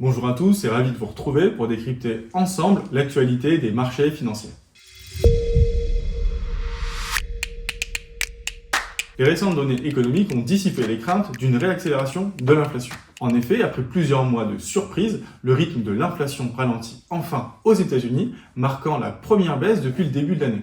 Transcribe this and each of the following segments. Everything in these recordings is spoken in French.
Bonjour à tous et ravi de vous retrouver pour décrypter ensemble l'actualité des marchés financiers. Les récentes données économiques ont dissipé les craintes d'une réaccélération de l'inflation. En effet, après plusieurs mois de surprise, le rythme de l'inflation ralentit enfin aux États-Unis, marquant la première baisse depuis le début de l'année.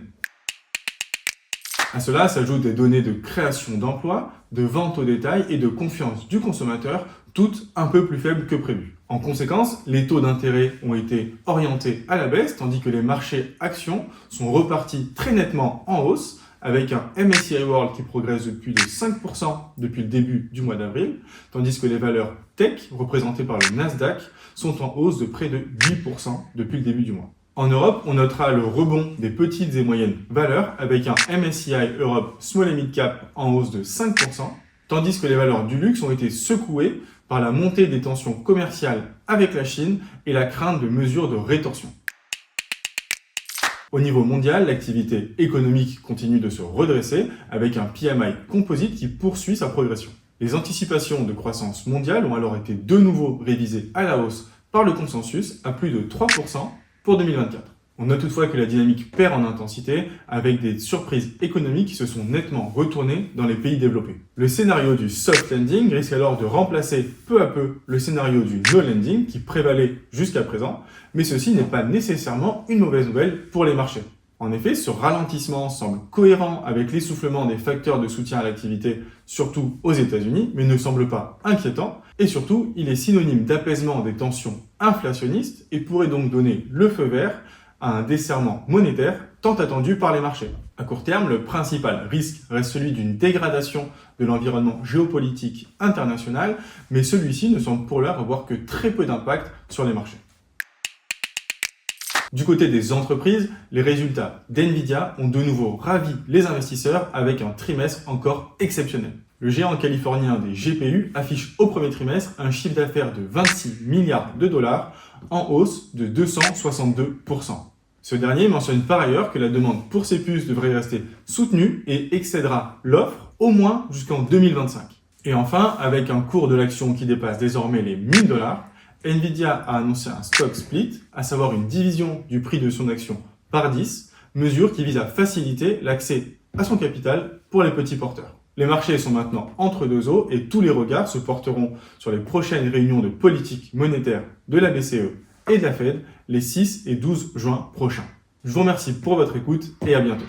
À cela s'ajoutent des données de création d'emplois, de vente au détail et de confiance du consommateur, toutes un peu plus faibles que prévu. En conséquence, les taux d'intérêt ont été orientés à la baisse, tandis que les marchés actions sont repartis très nettement en hausse, avec un MSCI World qui progresse de plus de 5% depuis le début du mois d'avril, tandis que les valeurs tech, représentées par le Nasdaq, sont en hausse de près de 8% depuis le début du mois. En Europe, on notera le rebond des petites et moyennes valeurs avec un MSCI Europe Small and Mid Cap en hausse de 5%, tandis que les valeurs du luxe ont été secouées par la montée des tensions commerciales avec la Chine et la crainte de mesures de rétorsion. Au niveau mondial, l'activité économique continue de se redresser avec un PMI composite qui poursuit sa progression. Les anticipations de croissance mondiale ont alors été de nouveau révisées à la hausse par le consensus à plus de 3% pour 2024. On note toutefois que la dynamique perd en intensité avec des surprises économiques qui se sont nettement retournées dans les pays développés. Le scénario du soft landing risque alors de remplacer peu à peu le scénario du no landing qui prévalait jusqu'à présent, mais ceci n'est pas nécessairement une mauvaise nouvelle pour les marchés. En effet, ce ralentissement semble cohérent avec l'essoufflement des facteurs de soutien à l'activité, surtout aux États-Unis, mais ne semble pas inquiétant. Et surtout, il est synonyme d'apaisement des tensions inflationnistes et pourrait donc donner le feu vert à un desserrement monétaire tant attendu par les marchés. À court terme, le principal risque reste celui d'une dégradation de l'environnement géopolitique international, mais celui-ci ne semble pour l'heure avoir que très peu d'impact sur les marchés. Du côté des entreprises, les résultats d'NVIDIA ont de nouveau ravi les investisseurs avec un trimestre encore exceptionnel. Le géant californien des GPU affiche au premier trimestre un chiffre d'affaires de 26 milliards de dollars en hausse de 262%. Ce dernier mentionne par ailleurs que la demande pour ces puces devrait rester soutenue et excédera l'offre au moins jusqu'en 2025. Et enfin, avec un cours de l'action qui dépasse désormais les 1000 dollars, NVIDIA a annoncé un stock split, à savoir une division du prix de son action par 10, mesure qui vise à faciliter l'accès à son capital pour les petits porteurs. Les marchés sont maintenant entre deux eaux et tous les regards se porteront sur les prochaines réunions de politique monétaire de la BCE et de la Fed les 6 et 12 juin prochains. Je vous remercie pour votre écoute et à bientôt.